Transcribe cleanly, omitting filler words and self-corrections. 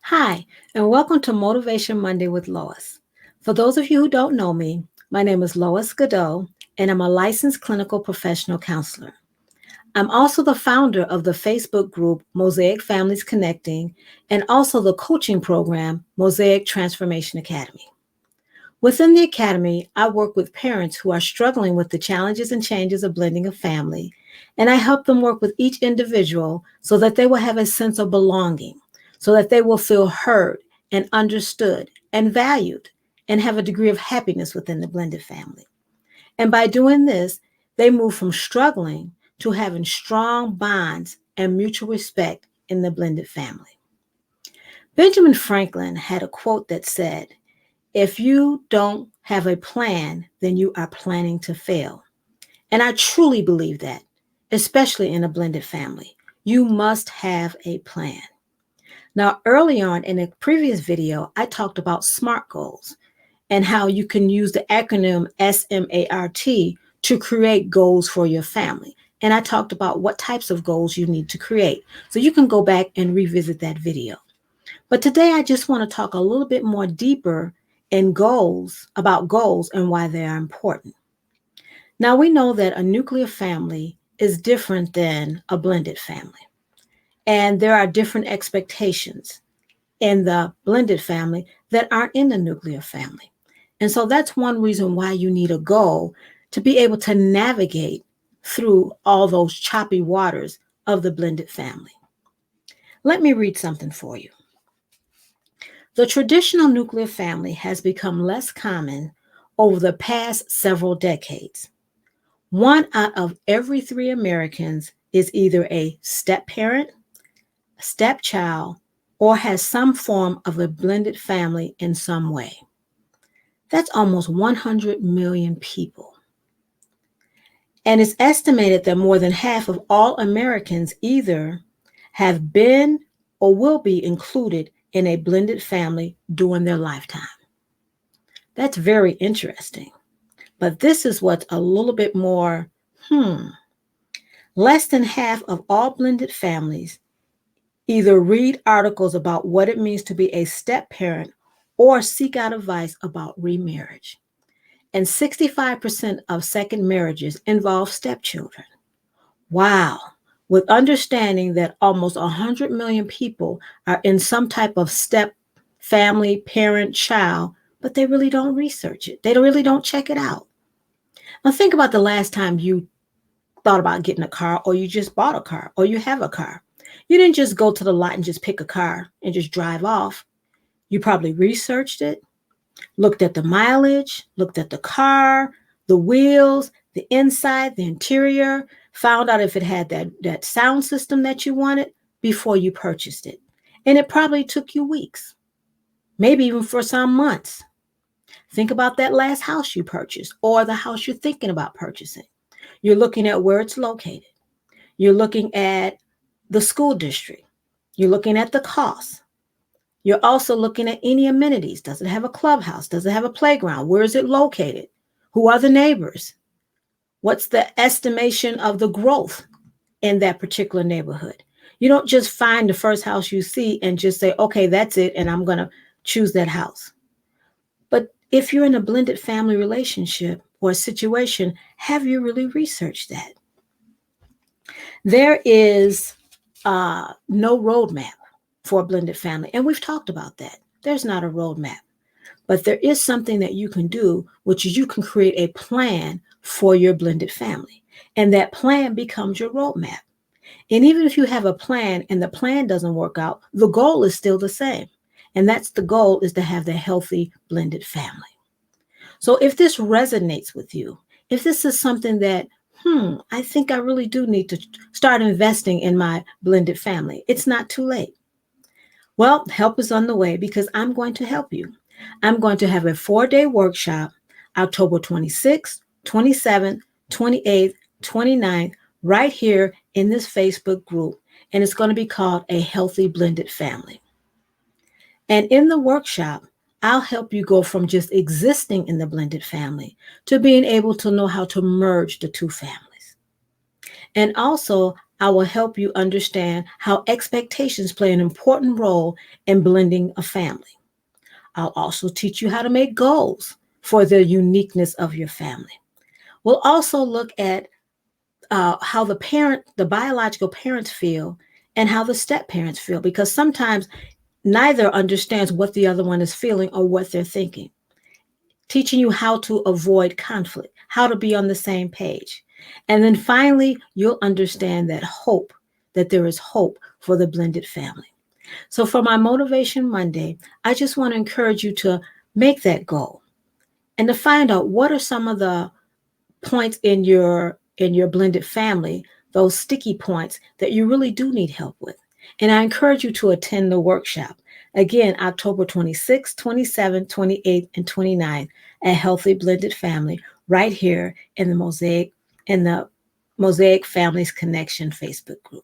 Hi, and welcome to Motivation Monday with Lois. For those of you who don't know me, my name is Lois Godot, and I'm a licensed clinical professional counselor. I'm also the founder of the Facebook group Mosaic Families Connecting and also the coaching program Mosaic Transformation Academy. Within the academy, I work with parents who are struggling with the challenges and changes of blending a family, and I help them work with each individual so that they will have a sense of belonging, so that they will feel heard and understood and valued and have a degree of happiness within the blended family. And by doing this, they move from struggling to having strong bonds and mutual respect in the blended family. Benjamin Franklin had a quote that said, if you don't have a plan, then you are planning to fail. And I truly believe that, especially in a blended family. You must have a plan. Now, early on in a previous video, I talked about SMART goals and how you can use the acronym SMART to create goals for your family. And I talked about what types of goals you need to create. So you can go back and revisit that video. But today I just want to talk a little bit more deeper in goals, about goals and why they are important. Now we know that a nuclear family is different than a blended family. And there are different expectations in the blended family that aren't in the nuclear family. And so that's one reason why you need a goal to be able to navigate through all those choppy waters of the blended family. Let me read something for you. The traditional nuclear family has become less common over the past several decades. One out of every three Americans is either a step parent, stepchild, or has some form of a blended family in some way. That's almost 100 million people. And it's estimated that more than half of all Americans either have been or will be included in a blended family during their lifetime. That's very interesting. But this is what's a little bit more, less than half of all blended families either read articles about what it means to be a step parent or seek out advice about remarriage. And 65% of second marriages involve stepchildren. Wow. With understanding that almost 100 million people are in some type of step family, parent, child, but they really don't research it. They really don't check it out. Now, think about the last time you thought about getting a car, or you just bought a car, or you have a car. You didn't just go to the lot and just pick a car and just drive off. You probably researched it, looked at the mileage, looked at the car, the wheels, the inside, the interior, found out if it had that sound system that you wanted before you purchased it. And it probably took you weeks, maybe even for some months. Think about that last house you purchased or the house you're thinking about purchasing. You're looking at where it's located. You're looking at the school district. You're looking at the cost. You're also looking at any amenities. Does it have a clubhouse? Does it have a playground? Where is it located? Who are the neighbors? What's the estimation of the growth in that particular neighborhood? You don't just find the first house you see and just say, okay, that's it, and I'm going to choose that house. But if you're in a blended family relationship or a situation, have you really researched that? There is no roadmap for a blended family. And we've talked about that. There's not a roadmap, but there is something that you can do, which is you can create a plan for your blended family. And that plan becomes your roadmap. And even if you have a plan and the plan doesn't work out, the goal is still the same. And that's the goal, is to have the healthy blended family. So if this resonates with you, if this is something that, I think I really do need to start investing in my blended family, it's not too late. Well, help is on the way because I'm going to help you. I'm going to have a 4-day workshop, October 26th, 27th, 28th, 29th, right here in this Facebook group. And it's going to be called A Healthy Blended Family. And in the workshop, I'll help you go from just existing in the blended family to being able to know how to merge the two families. And also, I will help you understand how expectations play an important role in blending a family. I'll also teach you how to make goals for the uniqueness of your family. We'll also look at how the biological parents feel and how the step parents feel, because sometimes neither understands what the other one is feeling or what they're thinking. Teaching you how to avoid conflict, how to be on the same page. And then finally, you'll understand that there is hope for the blended family. So for my Motivation Monday, I just want to encourage you to make that goal and to find out what are some of the points in your blended family, those sticky points that you really do need help with. And I encourage you to attend the workshop. Again, October 26th, 27th, 28th, and 29th at Healthy Blended Family, right here in the Mosaic Families Connection Facebook group.